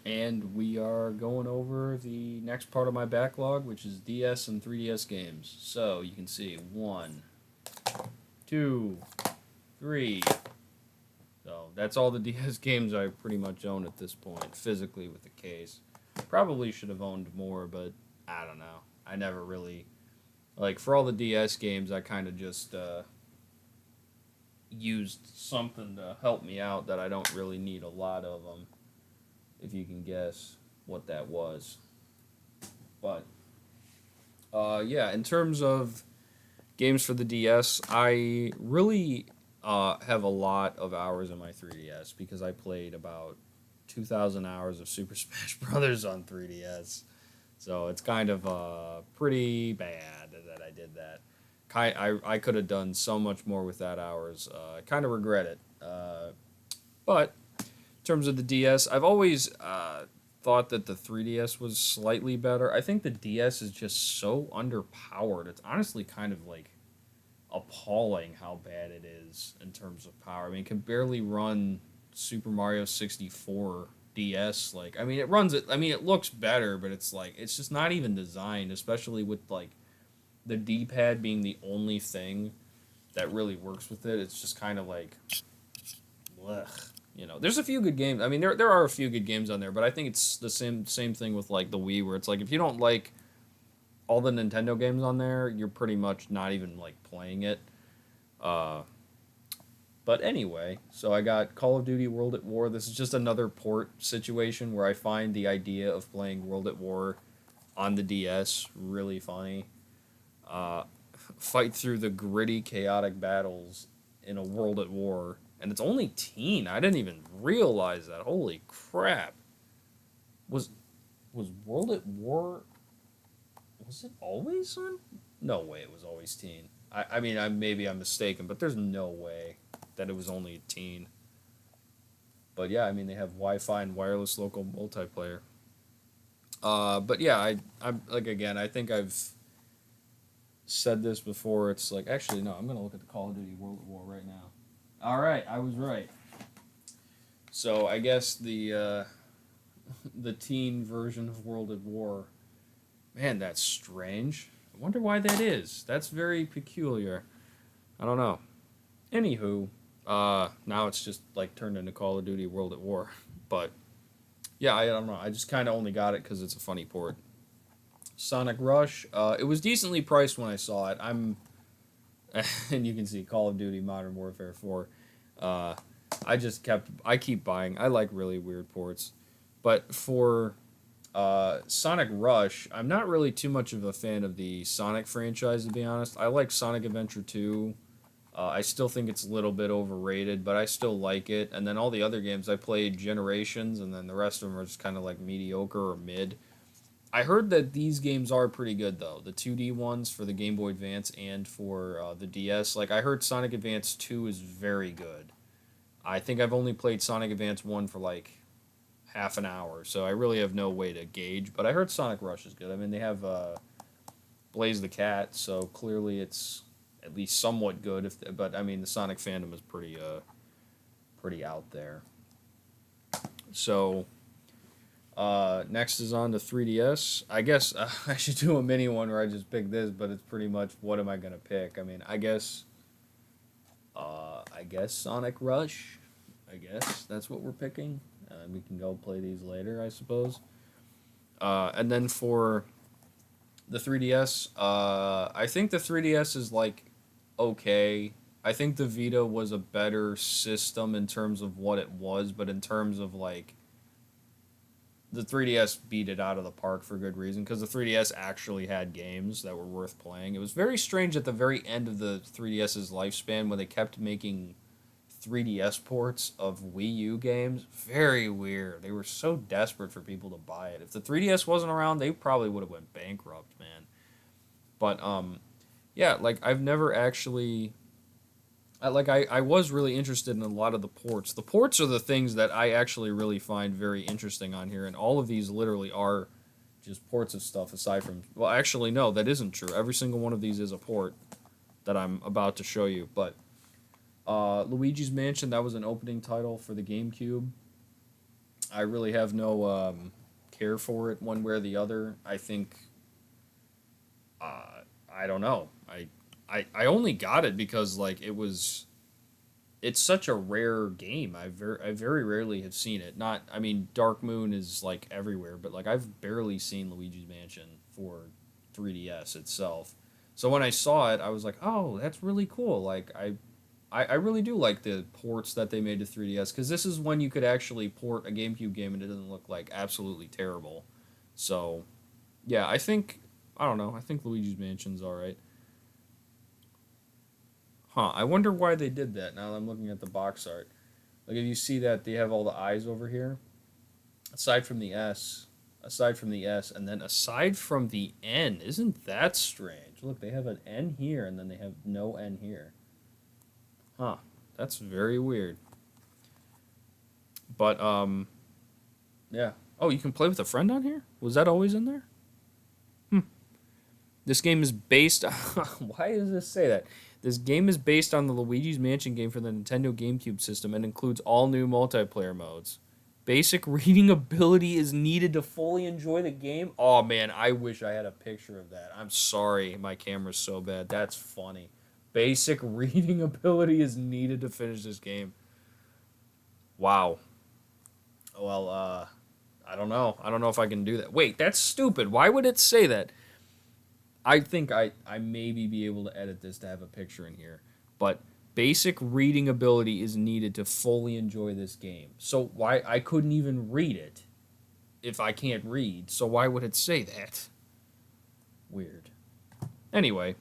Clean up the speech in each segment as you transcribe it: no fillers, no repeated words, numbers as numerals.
and we are going over the next part of my backlog, which is DS and 3DS games. So you can see one, two, three. So that's all the DS games I pretty much own at this point, physically with the case. Probably should have owned more, but I don't know. I never really like for all the DS games. I kind of just used something to help me out that I don't really need a lot of them. If you can guess what that was, but yeah, in terms of games for the DS, I really have a lot of hours in my 3DS because I played about 2,000 hours of Super Smash Brothers on 3DS. So it's kind of pretty bad that I did that. I could have done so much more with that hours. I kind of regret it. But in terms of the DS, I've always thought that the 3DS was slightly better. I think the DS is just so underpowered. It's honestly kind of like appalling how bad it is in terms of power. I mean, it can barely run Super Mario 64 DS. Like, I mean, it runs it. I mean, it looks better, but it's like it's just not even designed, especially with like the D pad being the only thing that really works with it. It's just kind of like, blech. You know, there's a few good games. I mean, there are a few good games on there, but I think it's the same thing with like the Wii, where it's like if you don't like all the Nintendo games on there, you're pretty much not even like playing it. Uh, but anyway, so I got Call of Duty World at War. This is just another port situation where I find the idea of playing World at War on the DS really funny. Uh, Fight through the gritty, chaotic battles in a World at War, and it's only teen. I didn't even realize that. Holy crap! Was was World at War? Was it always on? No way, it was always teen. I mean, maybe I'm mistaken, but there's no way that it was only a teen. But yeah, I mean, they have Wi-Fi and wireless local multiplayer. But yeah, I'm like again, I think I've said this before. It's like actually no, I'm gonna look at the Call of Duty World at War right now. All right, I was right. So I guess the teen version of World at War. Man, that's strange. I wonder why that is. That's very peculiar. I don't know. Anywho, now it's just like turned into Call of Duty World at War. But yeah, I don't know. I just kind of only got it because it's a funny port. Sonic Rush. It was decently priced when I saw it. And you can see Call of Duty Modern Warfare 4. Uh, I keep buying. I like really weird ports, but for Sonic Rush, I'm not really too much of a fan of the Sonic franchise to be honest. I like Sonic Adventure 2. I still think it's a little bit overrated, but I still like it. And then all the other games I played Generations, and then the rest of them are just kind of like mediocre or mid. I heard that these games are pretty good though. The 2D ones for the Game Boy Advance and for the DS. Like I heard Sonic Advance 2 is very good. I think I've only played Sonic Advance 1 for like half an hour, so I really have no way to gauge, but I heard Sonic Rush is good. I mean, they have Blaze the Cat, so clearly it's at least somewhat good but I mean, the Sonic fandom is pretty out there. So, next is on the 3DS. I guess I should do a mini one where I just pick this, but it's pretty much what am I gonna pick? I mean, I guess Sonic Rush. I guess that's what we're picking. We can go play these later, I suppose. And then for the 3DS, I think the 3DS is like okay. I think the Vita was a better system in terms of what it was, but in terms of like the 3DS beat it out of the park for good reason because the 3DS actually had games that were worth playing. It was very strange at the very end of the 3DS's lifespan when they kept making 3DS ports of Wii U games. Very weird. They were so desperate for people to buy it. If the 3DS wasn't around, they probably would have went bankrupt, man. But yeah, like I've never actually I was really interested in a lot of the ports. The ports are the things that I actually really find very interesting on here, and all of these literally are just ports of stuff aside from well actually no, that isn't true. Every single one of these is a port that I'm about to show you, but Luigi's Mansion, that was an opening title for the GameCube. I really have no care for it one way or the other. I think I don't know. I only got it because like it's such a rare game. I very rarely have seen it. Not I mean Dark Moon is like everywhere, but like I've barely seen Luigi's Mansion for 3DS itself. So when I saw it, I was like, "Oh, that's really cool." Like I really do like the ports that they made to 3DS because this is when you could actually port a GameCube game and it doesn't look like absolutely terrible. So yeah, I don't know. I think Luigi's Mansion's all right. Huh? I wonder why they did that. Now that I'm looking at the box art, like if you see that they have all the eyes over here, aside from the S, aside from the S, and then aside from the N. Isn't that strange? Look, they have an N here and then they have no N here. Huh? That's very weird. But yeah. Oh, you can play with a friend on here? Was that always in there? This game is based on. Why does this say that? This game is based on the Luigi's Mansion game for the Nintendo GameCube system and includes all new multiplayer modes. Basic reading ability is needed to fully enjoy the game. Oh man, I wish I had a picture of that. I'm sorry, my camera's so bad. That's funny. Basic reading ability is needed to finish this game. Wow. Well, I don't know. I don't know if I can do that. Wait, that's stupid. Why would it say that? I think I maybe be able to edit this to have a picture in here. But basic reading ability is needed to fully enjoy this game. So why I couldn't even read it if I can't read. So why would it say that? Weird. Anyway,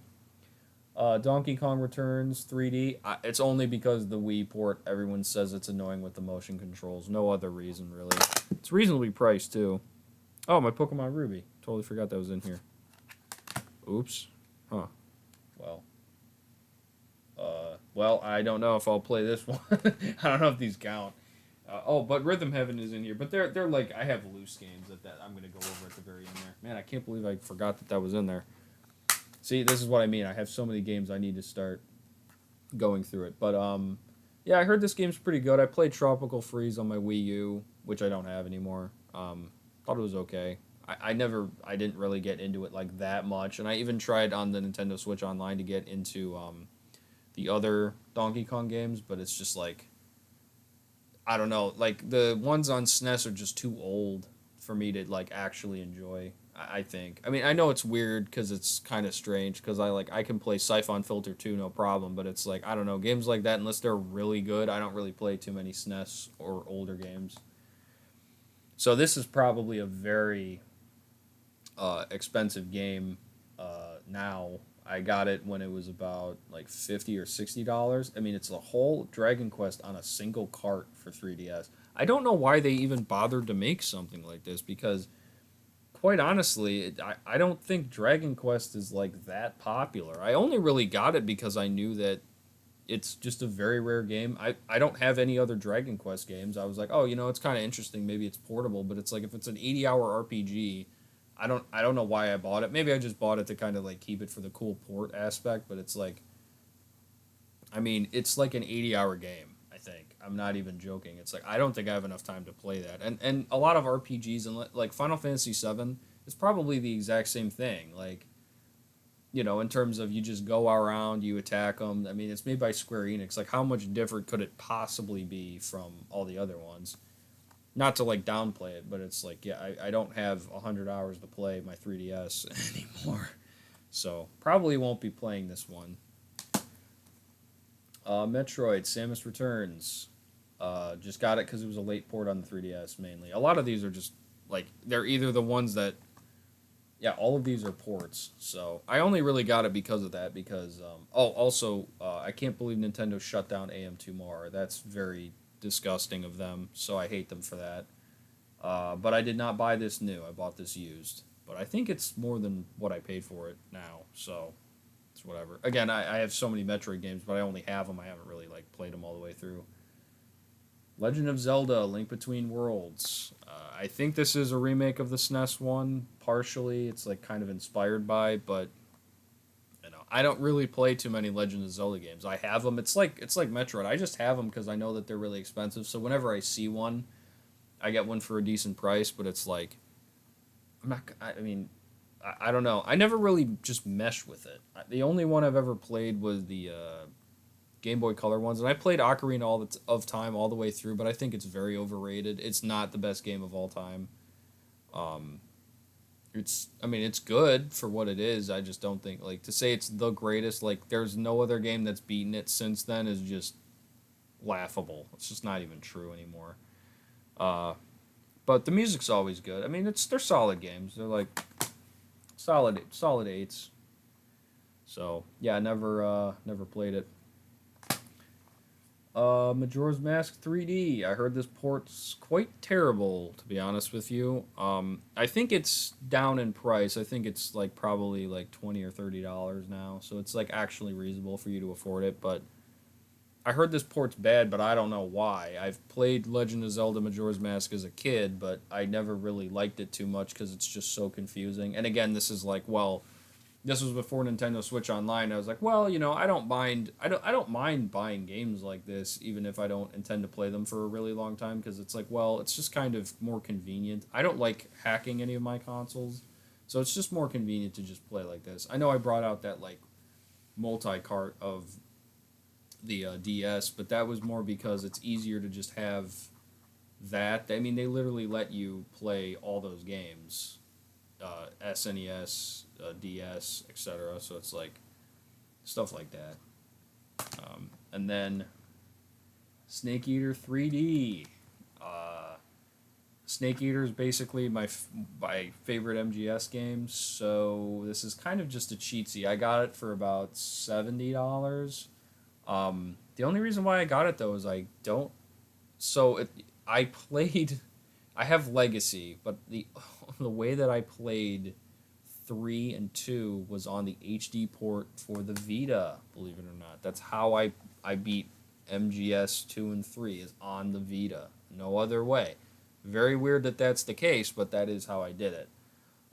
Donkey Kong Returns 3D. It's only because the Wii port. Everyone says it's annoying with the motion controls. No other reason really. It's reasonably priced too. Oh, my Pokemon Ruby. Totally forgot that was in here. Oops. Huh. Well. Well, I don't know if I'll play this one. I don't know if these count. But Rhythm Heaven is in here. But they're like I have loose games that I'm gonna go over at the very end there. Man, I can't believe I forgot that was in there. See, this is what I mean. I have so many games I need to start going through it. But yeah, I heard this game's pretty good. I played Tropical Freeze on my Wii U, which I don't have anymore. Thought it was okay. I didn't really get into it like that much, and I even tried on the Nintendo Switch Online to get into the other Donkey Kong games, but it's just like I don't know, like the ones on SNES are just too old for me to like actually enjoy. I think. I mean, I know it's weird because it's kind of strange because I can play Siphon Filter 2 no problem, but it's like I don't know games like that unless they're really good. I don't really play too many SNES or older games. So this is probably a very expensive game now. I got it when it was about like $50 or $60. I mean, it's a whole Dragon Quest on a single cart for 3DS. I don't know why they even bothered to make something like this because, quite honestly, I don't think Dragon Quest is like that popular. I only really got it because I knew that it's just a very rare game. I don't have any other Dragon Quest games. I was like, oh, it's kind of interesting. Maybe it's portable, but it's like if it's an 80-hour RPG, I don't know why I bought it. Maybe I just bought it to kind of like keep it for the cool port aspect, but it's like I mean, it's like an 80-hour game, I think. I'm not even joking. It's like I don't think I have enough time to play that. And a lot of RPGs and like Final Fantasy 7 is probably the exact same thing. Like in terms of you just go around, you attack them. I mean, it's made by Square Enix. Like, how much different could it possibly be from all the other ones? Not to like downplay it, but it's like, yeah, I don't have 100 hours to play my 3DS anymore. So, probably won't be playing this one. Metroid, Samus Returns. Just got it because it was a late port on the 3DS mainly. A lot of these are just, like, they're either the ones that yeah, all of these are ports. So I only really got it because of that. Because also I can't believe Nintendo shut down AM2 That's very disgusting of them. So I hate them for that. But I did not buy this new. I bought this used. But I think it's more than what I paid for it now. So it's whatever. Again, I have so many Metroid games, but I only have them. I haven't really like played them all the way through. Legend of Zelda: Link Between Worlds. I think this is a remake of the SNES one. Partially, it's like kind of inspired by, but I don't really play too many Legend of Zelda games. I have them. It's like Metroid. I just have them because I know that they're really expensive. So whenever I see one, I get one for a decent price, but it's like I'm not. I mean, I don't know. I never really just meshed with it. The only one I've ever played was the Game Boy Color ones, and I played Ocarina of Time all the way through, but I think it's very overrated. It's not the best game of all time. Um, I mean, it's good for what it is. I just don't think like to say it's the greatest. Like, there's no other game that's beaten it since then is just laughable. It's just not even true anymore. Uh, but the music's always good. I mean, they're solid games. They're like solid eights. So yeah, never played it. Majora's Mask 3D. I heard this port's quite terrible, to be honest with you. I think it's down in price. I think it's like probably like $20 or $30 now, so it's like actually reasonable for you to afford it. But I heard this port's bad, but I don't know why. I've played Legend of Zelda Majora's Mask as a kid, but I never really liked it too much because it's just so confusing. And again, this is like, well, this was before Nintendo Switch Online. I was like, well, I don't mind. I don't mind buying games like this, even if I don't intend to play them for a really long time, because it's like, well, it's just kind of more convenient. I don't like hacking any of my consoles, so it's just more convenient to just play like this. I know I brought out that like multi-cart of the DS, but that was more because it's easier to just have that. I mean, they literally let you play all those games, SNES, DS, etc. So it's like stuff like that. And then Snake Eater 3D. Snake Eater is basically my favorite MGS game. So this is kind of just a cheatsy. I got it for about $70. The only reason why I got it though is I don't. So I played. I have Legacy, but the way that I played 3 and 2 was on the HD port for the Vita. Believe it or not, that's how I beat MGS 2 and 3 is on the Vita. No other way. Very weird that that's the case, but that is how I did it.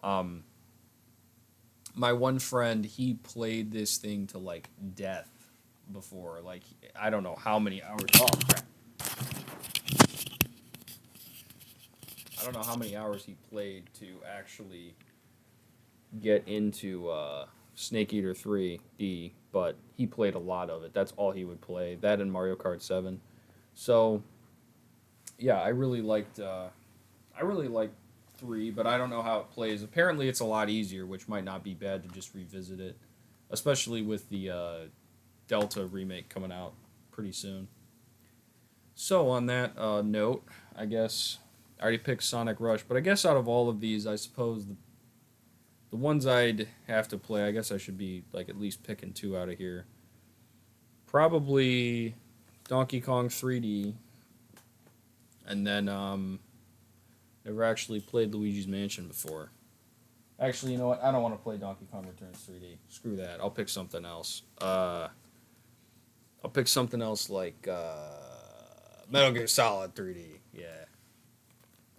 My one friend, he played this thing to like death before. Like, I don't know how many hours. Oh crap! I don't know how many hours he played to actually get into Snake Eater 3D, but he played a lot of it. That's all he would play. That and Mario Kart 7. So yeah, I really liked 3, but I don't know how it plays. Apparently, it's a lot easier, which might not be bad to just revisit it, especially with the Delta remake coming out pretty soon. So on that note, I guess I already picked Sonic Rush, but I guess out of all of these, I suppose the ones I'd have to play, I guess I should be like at least picking two out of here. Probably Donkey Kong 3D, and then never actually played Luigi's Mansion before. Actually, you know what? I don't want to play Donkey Kong Returns 3D. Screw that. I'll pick something else. I'll pick something else like Metal Gear Solid 3D. Yeah.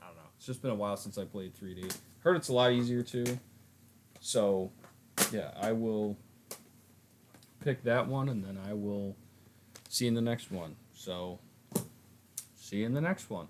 I don't know. It's just been a while since I played 3D. Heard it's a lot easier too. So, yeah, I will pick that one, and then I will see you in the next one. So, see you in the next one.